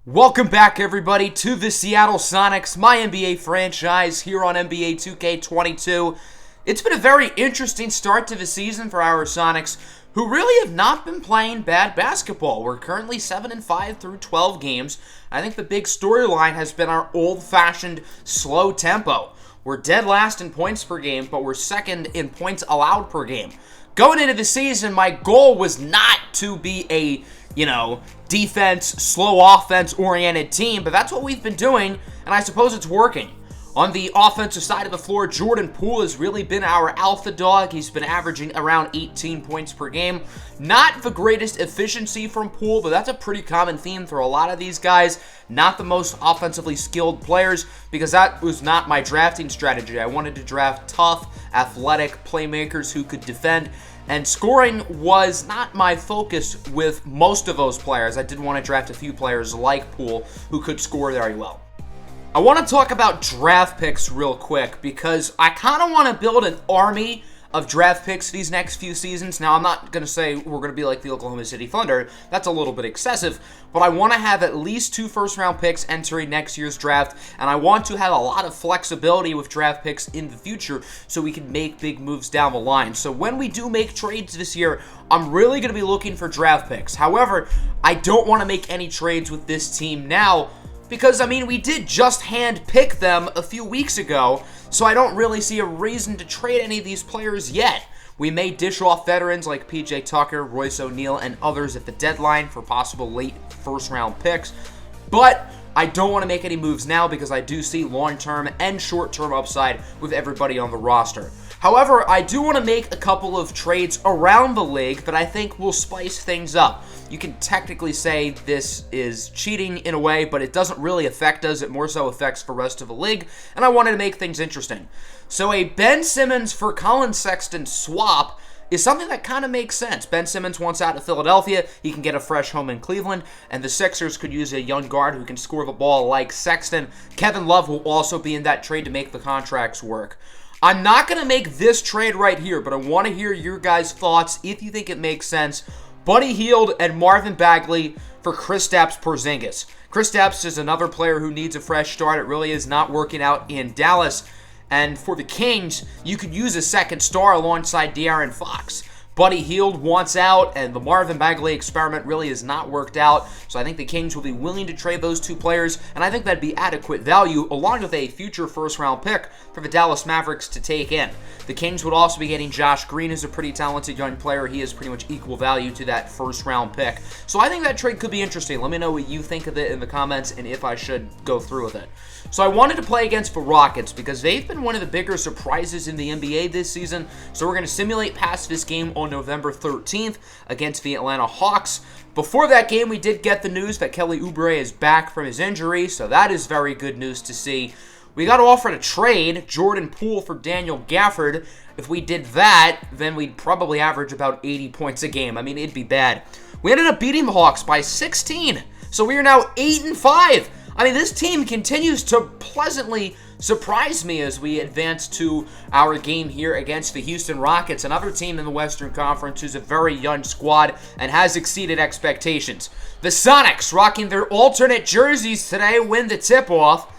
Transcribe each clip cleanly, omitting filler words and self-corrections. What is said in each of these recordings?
Welcome back, everybody, to the Seattle Sonics, MyNBA franchise here on NBA 2K22. It's been a very interesting start to the season for our Sonics, who really have not been playing bad basketball. We're currently 7-5 through 12 games. I think the big storyline has been our old-fashioned slow tempo. We're dead last in points per game, but we're second in points allowed per game. Going into the season, my goal was not to be a, defense, slow offense-oriented team, but that's what we've been doing, and I suppose it's working. On the offensive side of the floor, Jordan Poole has really been our alpha dog. He's been averaging around 18 points per game. Not the greatest efficiency from Poole, but that's a pretty common theme for a lot of these guys. Not the most offensively skilled players, because that was not my drafting strategy. I wanted to draft tough, athletic playmakers who could defend, and scoring was not my focus with most of those players. I did want to draft a few players like Poole who could score very well. I want to talk about draft picks real quick because I kind of want to build an army of draft picks these next few seasons. Now, I'm not going to say we're going to be like the Oklahoma City Thunder. That's a little bit excessive. But I want to have at least 2 first-round picks entering next year's draft. And I want to have a lot of flexibility with draft picks in the future so we can make big moves down the line. So when we do make trades this year, I'm really going to be looking for draft picks. However, I don't want to make any trades with this team now because, we did just hand-pick them a few weeks ago, so I don't really see a reason to trade any of these players yet. We may dish off veterans like PJ Tucker, Royce O'Neal, and others at the deadline for possible late first-round picks, but I don't want to make any moves now because I do see long-term and short-term upside with everybody on the roster. However, I do want to make a couple of trades around the league that I think will spice things up. You can technically say this is cheating in a way, but it doesn't really affect us. It more so affects the rest of the league, and I wanted to make things interesting. So a Ben Simmons for Colin Sexton swap is something that kind of makes sense. Ben Simmons wants out of Philadelphia. He can get a fresh home in Cleveland, and the Sixers could use a young guard who can score the ball like Sexton. Kevin Love will also be in that trade to make the contracts work. I'm not going to make this trade right here, but I want to hear your guys' thoughts if you think it makes sense. Buddy Hield and Marvin Bagley for Kristaps Porzingis. Kristaps is another player who needs a fresh start. It really is not working out in Dallas. And for the Kings, you could use a second star alongside De'Aaron Fox. Buddy Hield wants out, and the Marvin Bagley experiment really has not worked out. So I think the Kings will be willing to trade those 2 players, and I think that'd be adequate value, along with a future first-round pick for the Dallas Mavericks to take in. The Kings would also be getting Josh Green, who's a pretty talented young player. He is pretty much equal value to that first-round pick. So I think that trade could be interesting. Let me know what you think of it in the comments and if I should go through with it. So I wanted to play against the Rockets because they've been one of the bigger surprises in the NBA this season. So we're going to simulate past this game on November 13th against the Atlanta Hawks. Before that game, we did get the news that Kelly Oubre is back from his injury, so that is very good news to see. We got offered a trade, Jordan Poole for Daniel Gafford. If we did that, then we'd probably average about 80 points a game. It'd be bad. We ended up beating the Hawks by 16, so we are now 8-5. This team continues to pleasantly surprise me as we advance to our game here against the Houston Rockets, another team in the Western Conference who's a very young squad and has exceeded expectations. The Sonics, rocking their alternate jerseys today, win the tip-off,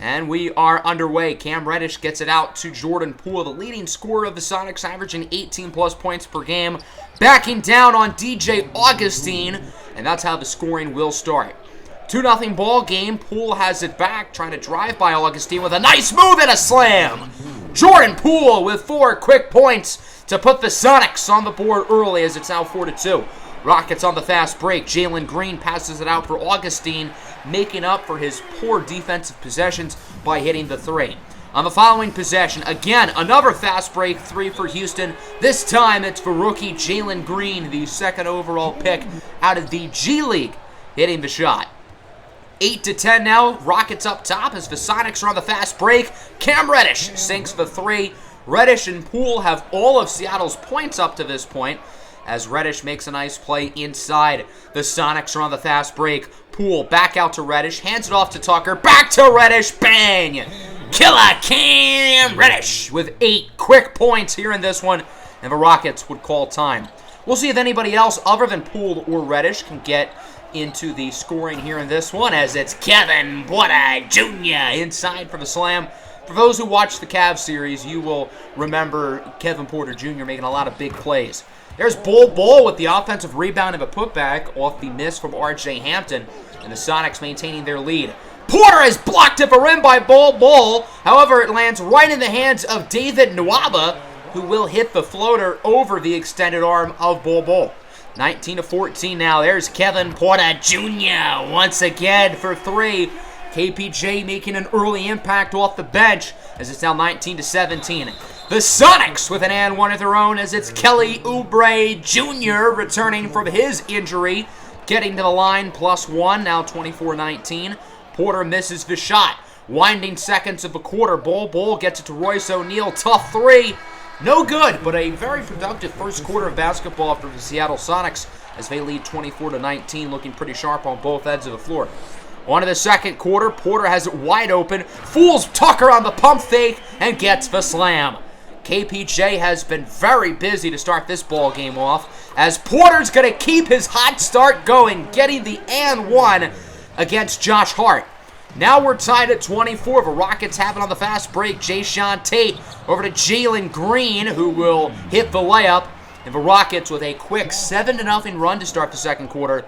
and we are underway. Cam Reddish gets it out to Jordan Poole, the leading scorer of the Sonics, averaging 18-plus points per game, backing down on DJ Augustine, and that's how the scoring will start. 2-0 ball game. Poole has it back, trying to drive by Augustine with a nice move and a slam. Jordan Poole with 4 quick points to put the Sonics on the board early as it's now 4-2. Rockets on the fast break. Jalen Green passes it out for Augustine, making up for his poor defensive possessions by hitting the 3. On the following possession, again, another fast break 3 for Houston. This time it's for rookie Jalen Green, the 2nd overall pick out of the G League, hitting the shot. 8-10 now. Rockets up top as the Sonics are on the fast break. Cam Reddish sinks the 3. Reddish and Poole have all of Seattle's points up to this point as Reddish makes a nice play inside. The Sonics are on the fast break. Poole back out to Reddish. Hands it off to Tucker. Back to Reddish. Bang! Killer Cam Reddish with 8 quick points here in this one. And the Rockets would call time. We'll see if anybody else other than Poole or Reddish can get into the scoring here in this one, as it's Kevin Porter Jr. inside for the slam. For those who watch the Cavs series, you will remember Kevin Porter Jr. making a lot of big plays. There's Bol with the offensive rebound of a putback off the miss from R.J. Hampton, and the Sonics maintaining their lead. Porter is blocked at the rim by Bol. However, it lands right in the hands of David Nwaba, who will hit the floater over the extended arm of Bol. 19-14 now. There's Kevin Porter Jr. once again for three. KPJ making an early impact off the bench as it's now 19-17. The Sonics with an and one of their own as it's Kelly Oubre Jr. returning from his injury, getting to the line +1, now 24-19. Porter misses the shot. Winding seconds of the quarter. Bol gets it to Royce O'Neal. Tough three. No good, but a very productive first quarter of basketball for the Seattle Sonics as they lead 24-19, looking pretty sharp on both ends of the floor. On to the second quarter, Porter has it wide open, fools Tucker on the pump fake, and gets the slam. KPJ has been very busy to start this ball game off, as Porter's going to keep his hot start going, getting the and one against Josh Hart. Now we're tied at 24. The Rockets have it on the fast break. Jayshawn Tate over to Jalen Green, who will hit the layup. And the Rockets with a quick 7-0 run to start the second quarter.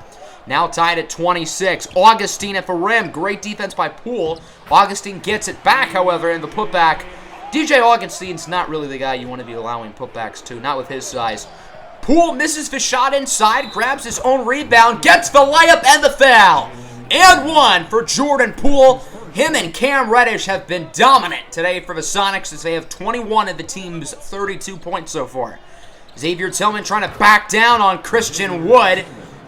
Now tied at 26. Augustine at the rim. Great defense by Poole. Augustine gets it back, however, in the putback. DJ Augustine's not really the guy you want to be allowing putbacks to, not with his size. Poole misses the shot inside, grabs his own rebound, gets the layup and the foul. And one for Jordan Poole. Him and Cam Reddish have been dominant today for the Sonics as they have 21 of the team's 32 points so far. Xavier Tillman trying to back down on Christian Wood.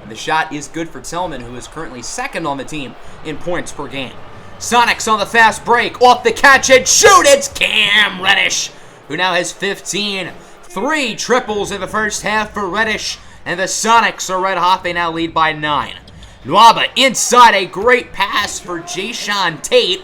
The shot is good for Tillman, who is currently second on the team in points per game. Sonics on the fast break. Off the catch and shoot. It's Cam Reddish, who now has 15. 3 triples in the first half for Reddish, and the Sonics are red hot. They now lead by 9. Nwaba inside, a great pass for Jayshawn Tate,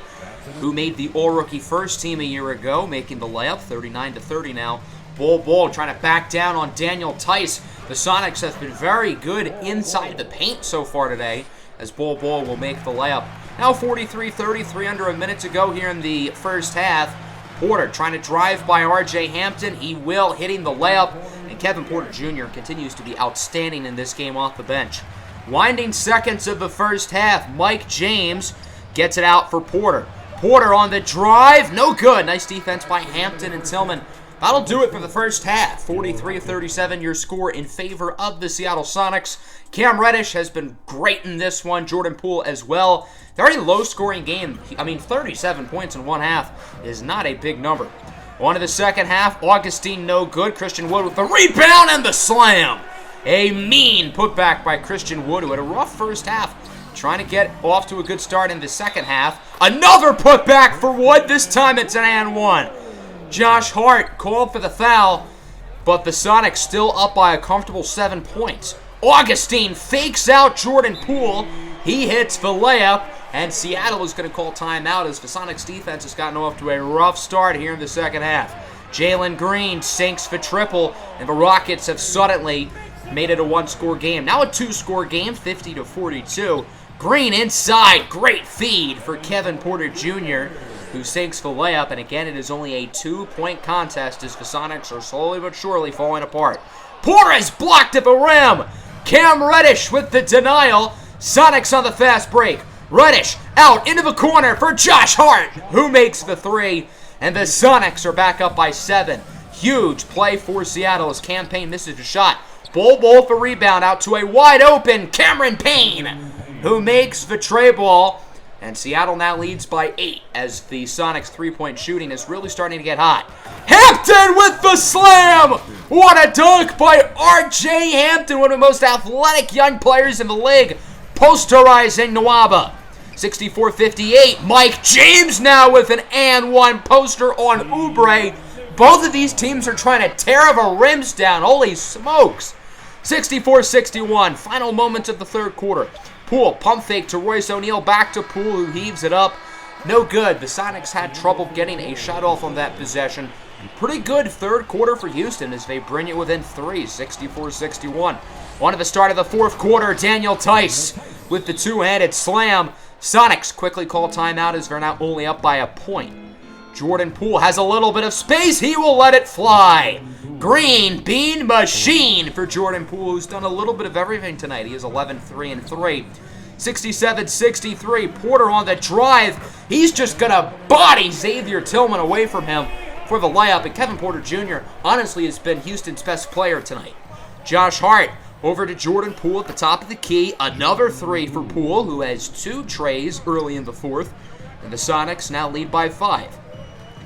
who made the All-Rookie first team a year ago, making the layup, 39-30 now. Bol trying to back down on Daniel Tice. The Sonics have been very good inside the paint so far today, as Bol will make the layup. Now 43-33, under a minute to go here in the first half. Porter trying to drive by R.J. Hampton. He will, hitting the layup. And Kevin Porter Jr. continues to be outstanding in this game off the bench. Winding seconds of the first half, Mike James gets it out for Porter. Porter on the drive, no good. Nice defense by Hampton and Tillman. That'll do it for the first half. 43-37, your score in favor of the Seattle Sonics. Cam Reddish has been great in this one. Jordan Poole as well. Very low-scoring game. 37 points in one half is not a big number. On to the second half. Augustine no good. Christian Wood with the rebound and the slam. A mean putback by Christian Wood, who had a rough first half, trying to get off to a good start in the second half. Another putback for Wood. This time it's an and one. Josh Hart called for the foul, but the Sonics still up by a comfortable 7 points. Augustine fakes out Jordan Poole. He hits the layup, and Seattle is going to call timeout as the Sonics defense has gotten off to a rough start here in the second half. Jalen Green sinks for triple, and the Rockets have suddenly made it a one-score game. Now a two-score game, 50-42. Green inside, great feed for Kevin Porter Jr., who sinks the layup, and again, it is only a 2-point contest as the Sonics are slowly but surely falling apart. Porter is blocked at the rim. Cam Reddish with the denial. Sonics on the fast break. Reddish out into the corner for Josh Hart, who makes the three, and the Sonics are back up by 7. Huge play for Seattle as Cam Payne misses a shot. Bol for rebound out to a wide open Cameron Payne, who makes the tray ball. And Seattle now leads by 8 as the Sonics' three-point shooting is really starting to get hot. Hampton with the slam! What a dunk by R.J. Hampton, one of the most athletic young players in the league, posterizing Nwaba. 64-58, Mike James now with an and one poster on Oubre. Both of these teams are trying to tear the rims down. Holy smokes. 64-61, final moments of the third quarter. Poole, pump fake to Royce O'Neal, back to Poole, who heaves it up. No good. The Sonics had trouble getting a shot off on that possession. Pretty good third quarter for Houston as they bring it within 3, 64-61. On to the start of the fourth quarter, Daniel Tice with the two-handed slam. Sonics quickly call timeout as they're now only up by a point. Jordan Poole has a little bit of space. He will let it fly. Green bean machine for Jordan Poole, who's done a little bit of everything tonight. He is 11-3-3. 67-63. Porter on the drive. He's just going to body Xavier Tillman away from him for the layup. And Kevin Porter Jr. honestly has been Houston's best player tonight. Josh Hart over to Jordan Poole at the top of the key. Another three for Poole, who has 2 trays early in the fourth. And the Sonics now lead by 5.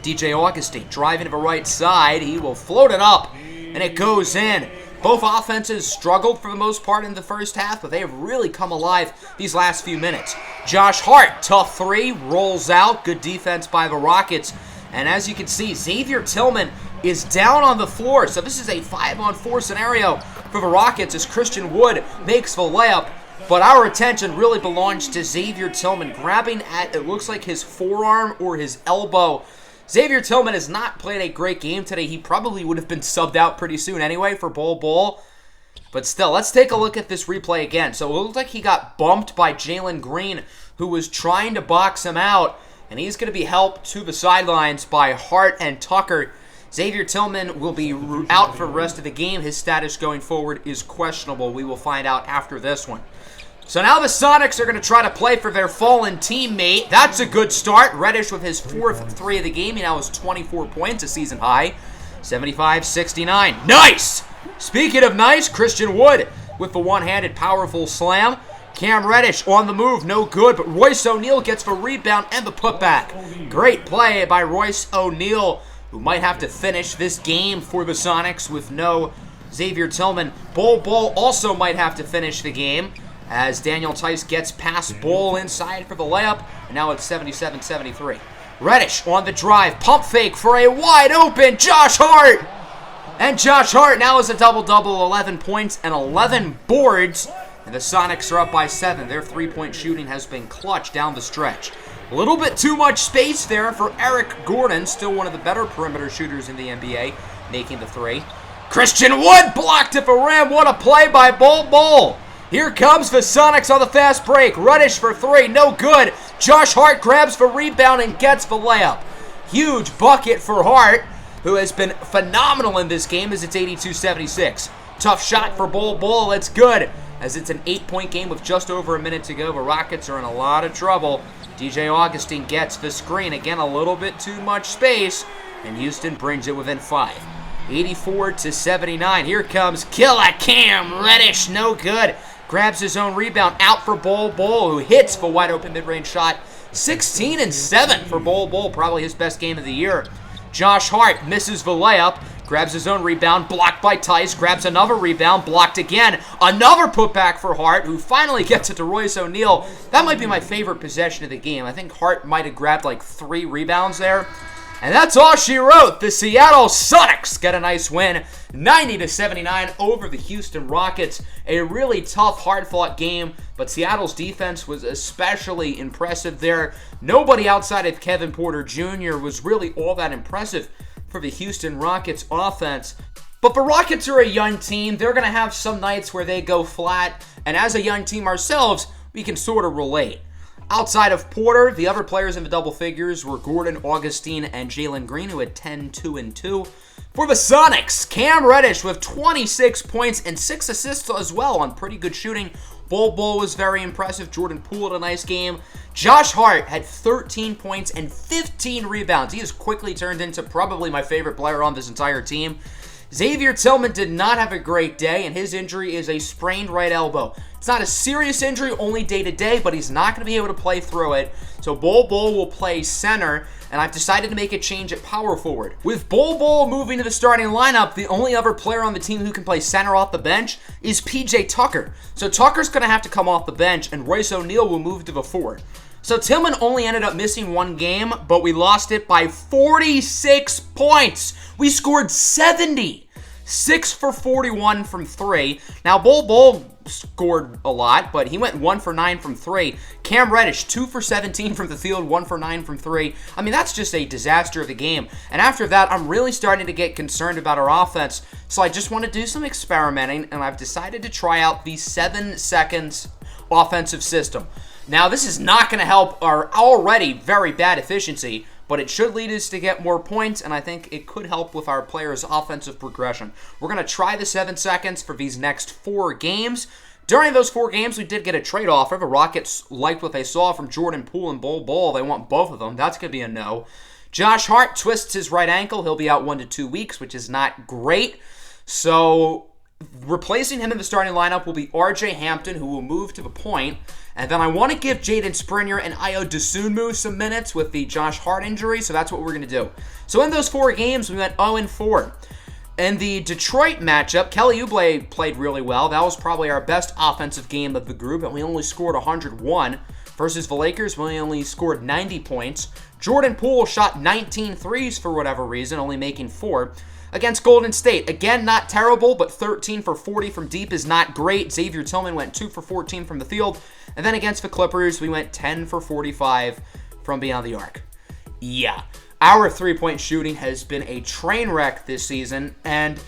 DJ Augustine driving to the right side. He will float it up, and it goes in. Both offenses struggled for the most part in the first half, but they have really come alive these last few minutes. Josh Hart, tough three, rolls out. Good defense by the Rockets. And as you can see, Xavier Tillman is down on the floor. So this is a 5-on-4 scenario for the Rockets as Christian Wood makes the layup. But our attention really belongs to Xavier Tillman grabbing at, it looks like, his forearm or his elbow. Xavier Tillman has not played a great game today. He probably would have been subbed out pretty soon anyway for Bol Bol. But still, let's take a look at this replay again. So it looks like he got bumped by Jalen Green, who was trying to box him out. And he's going to be helped to the sidelines by Hart and Tucker. Xavier Tillman will be out for the rest of the game. His status going forward is questionable. We will find out after this one. So now the Sonics are going to try to play for their fallen teammate. That's a good start. Reddish with his 4th three of the game. He now has 24 points, a season high. 75-69. Nice! Speaking of nice, Christian Wood with the one-handed powerful slam. Cam Reddish on the move, no good, but Royce O'Neal gets the rebound and the putback. Great play by Royce O'Neal, who might have to finish this game for the Sonics with no Xavier Tillman. Bol Bol also might have to finish the game, as Daniel Tice gets past Bol inside for the layup, and now it's 77-73. Reddish on the drive, pump fake for a wide open Josh Hart! And Josh Hart now is a double-double, 11 points and 11 boards, and the Sonics are up by 7. Their three-point shooting has been clutch down the stretch. A little bit too much space there for Eric Gordon, still one of the better perimeter shooters in the NBA, making the three. Christian Wood blocked at the rim, what a play by Bol Bol! Here comes the Sonics on the fast break. Reddish for three, no good. Josh Hart grabs the rebound and gets the layup. Huge bucket for Hart, who has been phenomenal in this game as it's 82-76. Tough shot for Bol Bol, it's good. As it's an 8-point game with just over a minute to go, the Rockets are in a lot of trouble. DJ Augustine gets the screen. Again, a little bit too much space, and Houston brings it within 5. 84-79. Here comes Killer Cam Reddish, no good. Grabs his own rebound, out for Bol Bol, who hits the wide-open mid-range shot. 16-7 for Bol Bol, probably his best game of the year. Josh Hart misses the layup, grabs his own rebound, blocked by Tice, grabs another rebound, blocked again. Another putback for Hart, who finally gets it to Royce O'Neal. That might be my favorite possession of the game. I think Hart might have grabbed like 3 rebounds there. And that's all she wrote. The Seattle Sonics get a nice win, 90-79 over the Houston Rockets. A really tough, hard-fought game, but Seattle's defense was especially impressive there. Nobody outside of Kevin Porter Jr. was really all that impressive for the Houston Rockets offense. But the Rockets are a young team. They're going to have some nights where they go flat, and as a young team ourselves, we can sort of relate. Outside of Porter, the other players in the double figures were Gordon, Augustine, and Jalen Green, who had 10, 2, and 2. For the Sonics, Cam Reddish with 26 points and 6 assists as well on pretty good shooting. Bol Bol was very impressive. Jordan Poole had a nice game. Josh Hart had 13 points and 15 rebounds. He has quickly turned into probably my favorite player on this entire team. Xavier Tillman did not have a great day, and his injury is a sprained right elbow. It's not a serious injury, only day-to-day, but he's not going to be able to play through it. So Bol Bol will play center, and I've decided to make a change at power forward. With Bol Bol moving to the starting lineup, the only other player on the team who can play center off the bench is PJ Tucker. So Tucker's going to have to come off the bench, and Royce O'Neal will move to the 4. So Tillman only ended up missing 1 game, but we lost it by 46 points. We scored 70. 6 for 41 from 3. Now, Bol Bol scored a lot, but he went 1 for 9 from 3. Cam Reddish, 2 for 17 from the field, 1 for 9 from 3. I mean, that's just a disaster of the game. And after that, I'm really starting to get concerned about our offense, so I just want to do some experimenting, and I've decided to try out the 7 seconds offensive system. Now, this is not going to help our already very bad efficiency, but it should lead us to get more points, and I think it could help with our players' offensive progression. We're going to try the 7 seconds for these next 4 games. During those 4 games, we did get a trade offer. The Rockets liked what they saw from Jordan Poole and Bol Bol. They want both of them. That's going to be a no. Josh Hart twists his right ankle. He'll be out 1 to 2 weeks, which is not great. So replacing him in the starting lineup will be R.J. Hampton, who will move to the point. And then I want to give Jaden Springer and Ayo Dosunmu some minutes with the Josh Hart injury, so that's what we're going to do. So in those 4 games, we went 0-4. In the Detroit matchup, Kelly Oubre played really well. That was probably our best offensive game of the group, and we only scored 101. Versus the Lakers, we only scored 90 points. Jordan Poole shot 19 threes for whatever reason, only making 4. Against Golden State, again, not terrible, but 13 for 40 from deep is not great. Xavier Tillman went 2 for 14 from the field. And then against the Clippers, we went 10 for 45 from beyond the arc. Yeah, our three-point shooting has been a train wreck this season, and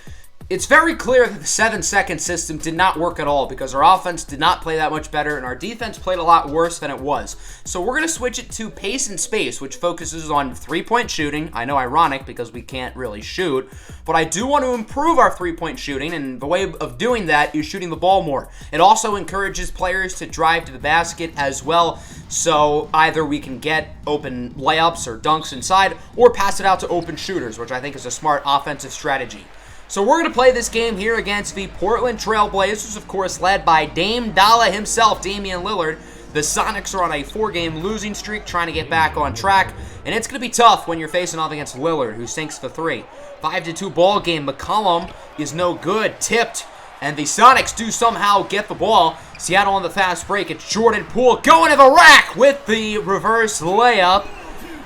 it's very clear that the 7-second system did not work at all because our offense did not play that much better and our defense played a lot worse than it was. So we're going to switch it to pace and space, which focuses on three-point shooting. I know, ironic because we can't really shoot, but I do want to improve our three-point shooting, and the way of doing that is shooting the ball more. It also encourages players to drive to the basket as well, so either we can get open layups or dunks inside or pass it out to open shooters, which I think is a smart offensive strategy. So we're going to play this game here against the Portland Trail Blazers, of course, led by Dame Dollar himself, Damian Lillard. The Sonics are on a 4-game losing streak, trying to get back on track, and it's going to be tough when you're facing off against Lillard, who sinks the 3. 5-2 ball game. McCollum is no good, tipped, and the Sonics do somehow get the ball. Seattle on the fast break. It's Jordan Poole going to the rack with the reverse layup.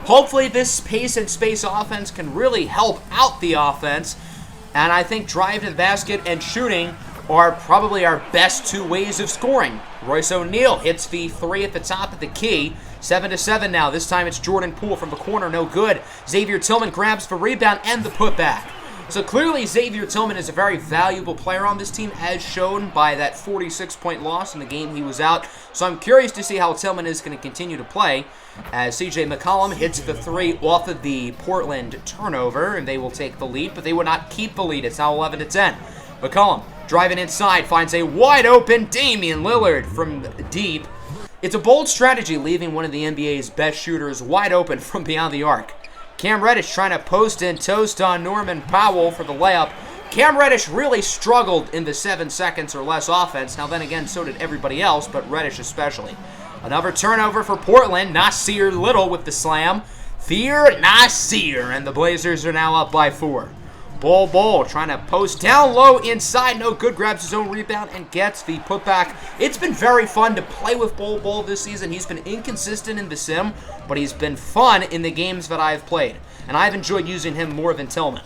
Hopefully this pace and space offense can really help out the offense. And I think drive to the basket and shooting are probably our best 2 ways of scoring. Royce O'Neal hits the 3 at the top of the key. 7-7 now. This time it's Jordan Poole from the corner. No good. Xavier Tillman grabs the rebound and the putback. So clearly Xavier Tillman is a very valuable player on this team, as shown by that 46-point loss in the game he was out. So I'm curious to see how Tillman is going to continue to play as C.J. McCollum hits the 3 off of the Portland turnover, and they will take the lead, but they will not keep the lead. It's now 11-10. McCollum driving inside finds a wide-open Damian Lillard from deep. It's a bold strategy, leaving one of the NBA's best shooters wide open from beyond the arc. Cam Reddish trying to post and toast on Norman Powell for the layup. Cam Reddish really struggled in the 7 seconds or less offense. Now then again, so did everybody else, but Reddish especially. Another turnover for Portland. Nasir Little with the slam. Fear Nasir, and the Blazers are now up by 4. Bol Bol trying to post down low inside. No good. Grabs his own rebound and gets the putback. It's been very fun to play with Bol Bol this season. He's been inconsistent in the sim, but he's been fun in the games that I've played. And I've enjoyed using him more than Tillman.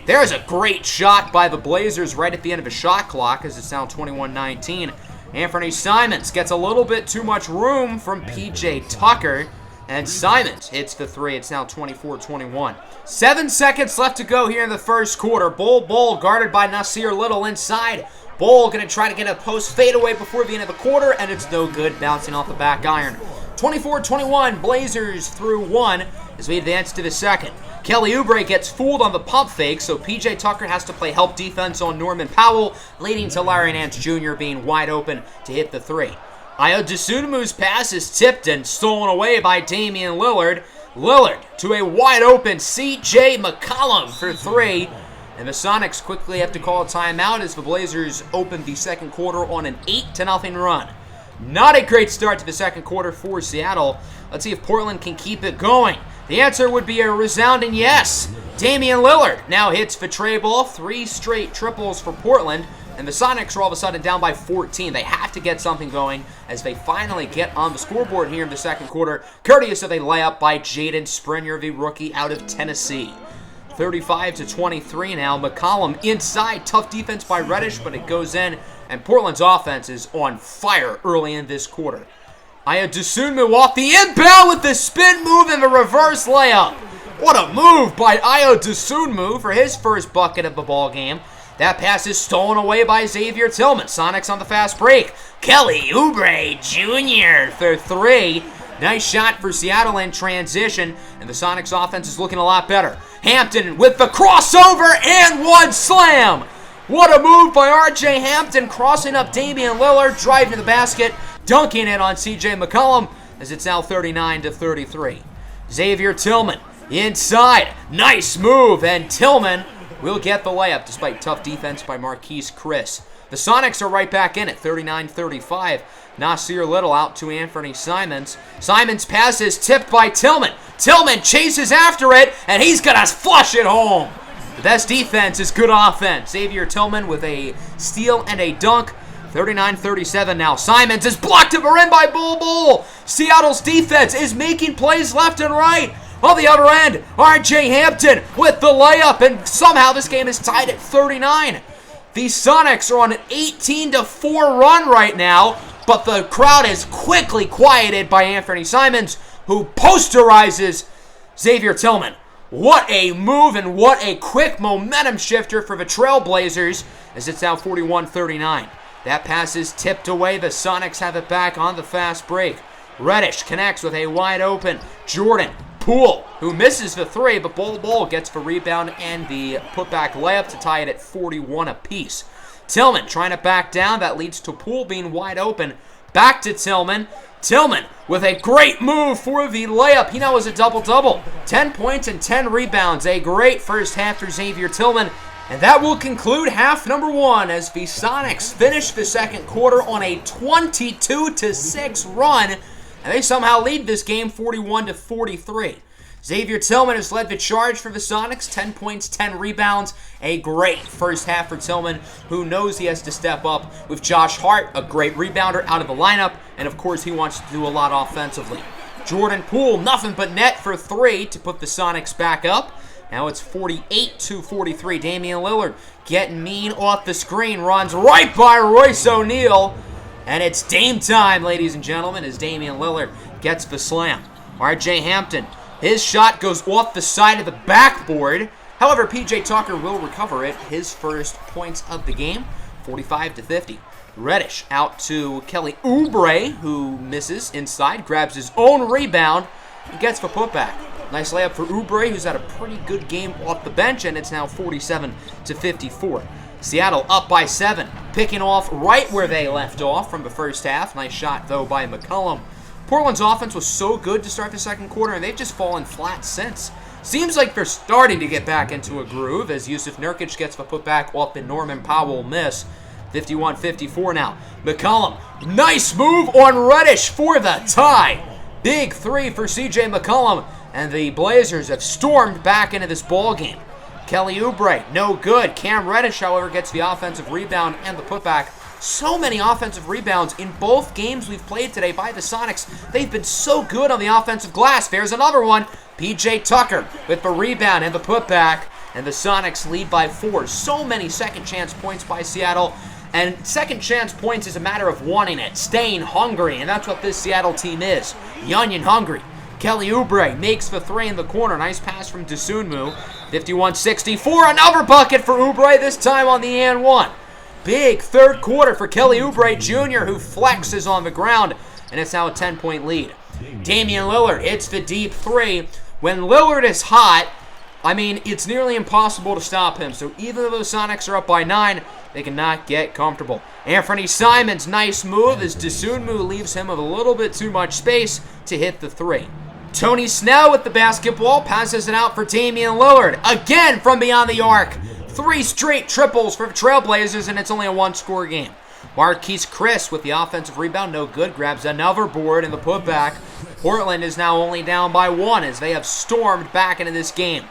There's a great shot by the Blazers right at the end of a shot clock as it's now 21-19. Anthony Simons gets a little bit too much room from P.J. Tucker. And Simons hits the 3. It's now 24-21. 7 seconds left to go here in the first quarter. Bol Bol guarded by Nasir Little inside. Bol going to try to get a post fadeaway before the end of the quarter, and it's no good, bouncing off the back iron. 24-21, Blazers through 1 as we advance to the second. Kelly Oubre gets fooled on the pump fake, so P.J. Tucker has to play help defense on Norman Powell, leading to Larry Nance Jr. being wide open to hit the 3. Ayo Dosunmu's pass is tipped and stolen away by Damian Lillard. Lillard to a wide-open C.J. McCollum for 3. And the Sonics quickly have to call a timeout as the Blazers open the second quarter on an 8-0 run. Not a great start to the second quarter for Seattle. Let's see if Portland can keep it going. The answer would be a resounding yes. Damian Lillard now hits the tray ball. 3 straight triples for Portland. And the Sonics are all of a sudden down by 14. They have to get something going as they finally get on the scoreboard here in the second quarter, courteous of a layup by Jaden Springer, the rookie out of Tennessee. 35-23 now. McCollum inside. Tough defense by Reddish, but it goes in. And Portland's offense is on fire early in this quarter. Ayo Dosunmu off the inbound with the spin move and the reverse layup. What a move by Ayo Dosunmu for his first bucket of the ball game. That pass is stolen away by Xavier Tillman. Sonics on the fast break. Kelly Oubre Jr. for 3. Nice shot for Seattle in transition, and the Sonics offense is looking a lot better. Hampton with the crossover and one slam. What a move by R.J. Hampton, crossing up Damian Lillard, driving to the basket, dunking it on C.J. McCollum, as it's now 39-33. Xavier Tillman inside. Nice move, and Tillman will get the layup despite tough defense by Marquise Chris. The Sonics are right back in at 39-35. Nasir Little out to Anthony Simons. Simons' pass is tipped by Tillman. Tillman chases after it, and he's going to flush it home. The best defense is good offense. Xavier Tillman with a steal and a dunk. 39-37 now. Simons is blocked to the rim by Bol Bol. Seattle's defense is making plays left and right. On the other end, R.J. Hampton with the layup, and somehow this game is tied at 39. The Sonics are on an 18-4 run right now, but the crowd is quickly quieted by Anthony Simons, who posterizes Xavier Tillman. What a move and what a quick momentum shifter for the Trailblazers, as it's now 41-39. That pass is tipped away. The Sonics have it back on the fast break. Reddish connects with a wide open Jordan Poole, who misses the 3, but Bol Bol gets the rebound and the putback layup to tie it at 41 apiece. Tillman trying to back down. That leads to Poole being wide open. Back to Tillman. Tillman with a great move for the layup. He now has a double-double. 10 points and 10 rebounds. A great first half for Xavier Tillman. And that will conclude half number 1 as the Sonics finish the second quarter on a 22-6 run. And they somehow lead this game 41-43. Xavier Tillman has led the charge for the Sonics. 10 points, 10 rebounds. A great first half for Tillman, who knows he has to step up with Josh Hart, a great rebounder, out of the lineup. And, of course, he wants to do a lot offensively. Jordan Poole, nothing but net for 3 to put the Sonics back up. Now it's 48-43. Damian Lillard getting mean off the screen. Runs right by Royce O'Neal. And it's Dame time, ladies and gentlemen, as Damian Lillard gets the slam. R.J. Hampton, his shot goes off the side of the backboard. However, P.J. Tucker will recover it. His first points of the game, 45-50. Reddish out to Kelly Oubre, who misses inside, grabs his own rebound, and gets the putback. Nice layup for Oubre, who's had a pretty good game off the bench, and it's now 47-54. Seattle up by 7, picking off right where they left off from the first half. Nice shot, though, by McCollum. Portland's offense was so good to start the second quarter, and they've just fallen flat since. Seems like they're starting to get back into a groove as Yusuf Nurkic gets the putback off the Norman Powell miss. 51-54 now. McCollum, nice move on Reddish for the tie. Big 3 for C.J. McCollum, and the Blazers have stormed back into this ball game. Kelly Oubre, no good. Cam Reddish, however, gets the offensive rebound and the putback. So many offensive rebounds in both games we've played today by the Sonics. They've been so good on the offensive glass. There's another one. P.J. Tucker with the rebound and the putback. And the Sonics lead by 4. So many second chance points by Seattle. And second chance points is a matter of wanting it, staying hungry. And that's what this Seattle team is. Onion hungry. Kelly Oubre makes the 3 in the corner. Nice pass from Dosunmu. 51-64. Another bucket for Oubre, this time on the and 1. Big third quarter for Kelly Oubre Jr., who flexes on the ground. And it's now a 10-point lead. Damian Lillard hits the deep 3. When Lillard is hot, I mean, it's nearly impossible to stop him. So even though the Sonics are up by 9, they cannot get comfortable. Anthony Simons, nice move as Dosunmu leaves him with a little bit too much space to hit the 3. Tony Snell with the basketball, passes it out for Damian Lillard. Again from beyond the arc. 3 straight triples for the Trailblazers, and it's only a 1-score game. Marquise Chris with the offensive rebound, no good, grabs another board in the putback. Portland is now only down by 1 as they have stormed back into this game.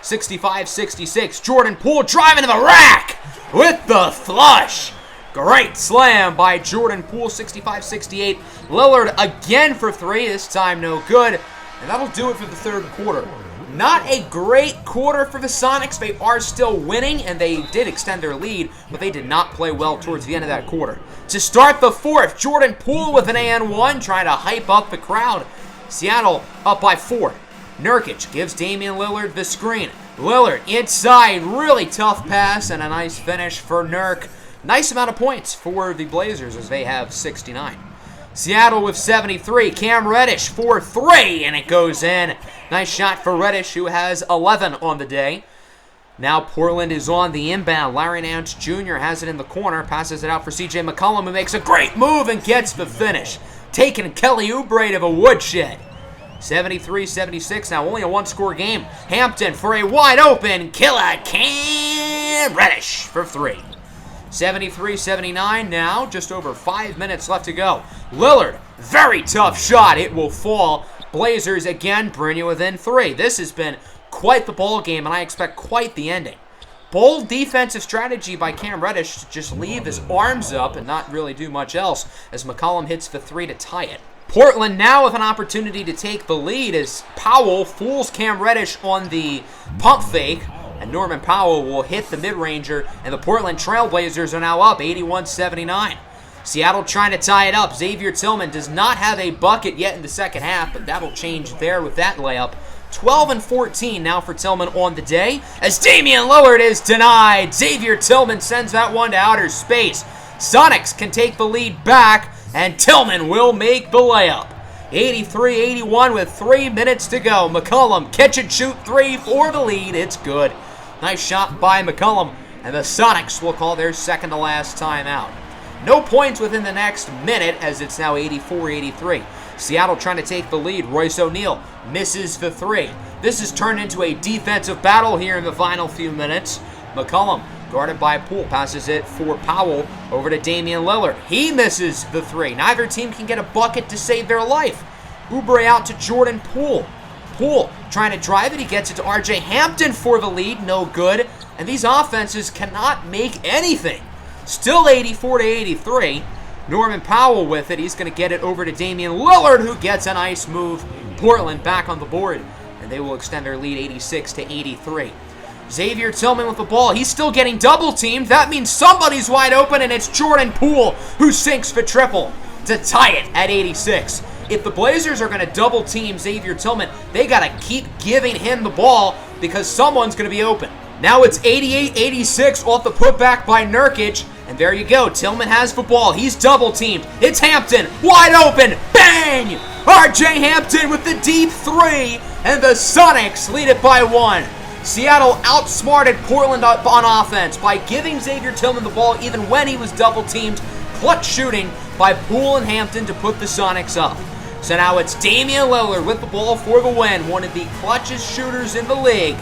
65-66, Jordan Poole driving to the rack with the flush. Great slam by Jordan Poole, 65-68. Lillard again for 3, this time no good. And that'll do it for the third quarter. Not a great quarter for the Sonics. They are still winning, and they did extend their lead, but they did not play well towards the end of that quarter. To start the fourth, Jordan Poole with an and 1, trying to hype up the crowd. Seattle up by 4. Nurkic gives Damian Lillard the screen. Lillard inside, really tough pass and a nice finish for Nurk. Nice amount of points for the Blazers as they have 69. Seattle with 73. Cam Reddish for 3, and it goes in. Nice shot for Reddish, who has 11 on the day. Now Portland is on the inbound. Larry Nance Jr. has it in the corner, passes it out for C.J. McCollum, who makes a great move and gets the finish. Taking Kelly Oubre to the woodshed. 73-76, now only a one-score game. Hampton for a wide-open killer. Cam Reddish for 3. 73-79 now, just over 5 minutes left to go. Lillard, very tough shot. It will fall. Blazers again bring you within 3. This has been quite the ball game, and I expect quite the ending. Bold defensive strategy by Cam Reddish to just leave his arms up and not really do much else as McCollum hits the 3 to tie it. Portland now with an opportunity to take the lead as Powell fools Cam Reddish on the pump fake, and Norman Powell will hit the mid-ranger, and the Portland Trailblazers are now up 81-79. Seattle trying to tie it up. Xavier Tillman does not have a bucket yet in the second half, but that'll change there with that layup. 12-14 now for Tillman on the day as Damian Lillard is denied. Xavier Tillman sends that one to outer space. Sonics can take the lead back, and Tillman will make the layup. 83-81 with 3 minutes to go. McCollum catch and shoot 3 for the lead. It's good. Nice shot by McCollum, and the Sonics will call their second to last timeout. No points within the next minute as it's now 84-83. Seattle trying to take the lead. Royce O'Neal misses the 3. This has turned into a defensive battle here in the final few minutes. McCollum, guarded by Poole, passes it for Powell over to Damian Lillard. He misses the 3. Neither team can get a bucket to save their life. Oubre out to Jordan Poole. Poole trying to drive it. He gets it to R.J. Hampton for the lead. No good. And these offenses cannot make anything. Still 84-83. Norman Powell with it. He's going to get it over to Damian Lillard, who gets a nice move. Portland back on the board, and they will extend their lead 86-83. Xavier Tillman with the ball. He's still getting double-teamed. That means somebody's wide open, and it's Jordan Poole who sinks for triple to tie it at 86. If the Blazers are going to double-team Xavier Tillman, they got to keep giving him the ball because someone's going to be open. Now it's 88-86 off the putback by Nurkic. And there you go. Tillman has the ball. He's double-teamed. It's Hampton. Wide open. Bang! R.J. Hampton with the deep 3. And the Sonics lead it by 1. Seattle outsmarted Portland on offense by giving Xavier Tillman the ball even when he was double-teamed. Clutch shooting by Poole and Hampton to put the Sonics up. So now it's Damian Lillard with the ball for the win. One of the clutchest shooters in the league.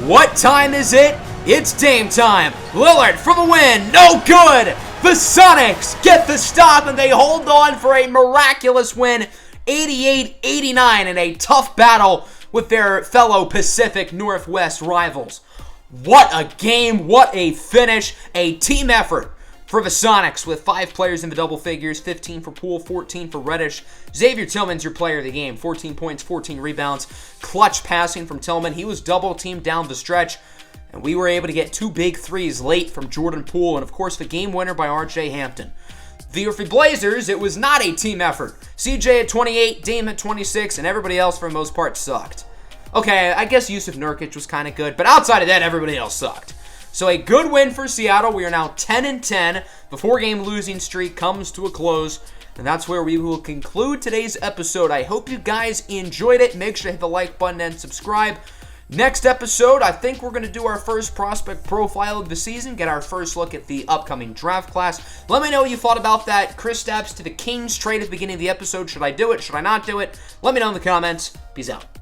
What time is it? It's Dame time. Lillard for the win. No good. The Sonics get the stop, and they hold on for a miraculous win. 88-89 in a tough battle with their fellow Pacific Northwest rivals. What a game. What a finish. A team effort for the Sonics with 5 players in the double figures. 15 for Poole, 14 for Reddish. Xavier Tillman's your player of the game. 14 points, 14 rebounds. Clutch passing from Tillman. He was double-teamed down the stretch. And we were able to get 2 big threes late from Jordan Poole. And, of course, the game winner by R.J. Hampton. For the Blazers, it was not a team effort. CJ at 28, Dame at 26, and everybody else, for the most part, sucked. Okay, I guess Yusuf Nurkic was kind of good. But outside of that, everybody else sucked. So a good win for Seattle. We are now 10-10. The 4-game losing streak comes to a close. And that's where we will conclude today's episode. I hope you guys enjoyed it. Make sure to hit the like button and subscribe. Next episode, I think we're going to do our first prospect profile of the season, get our first look at the upcoming draft class. Let me know what you thought about that Kristaps to the Kings trade at the beginning of the episode. Should I do it? Should I not do it? Let me know in the comments. Peace out.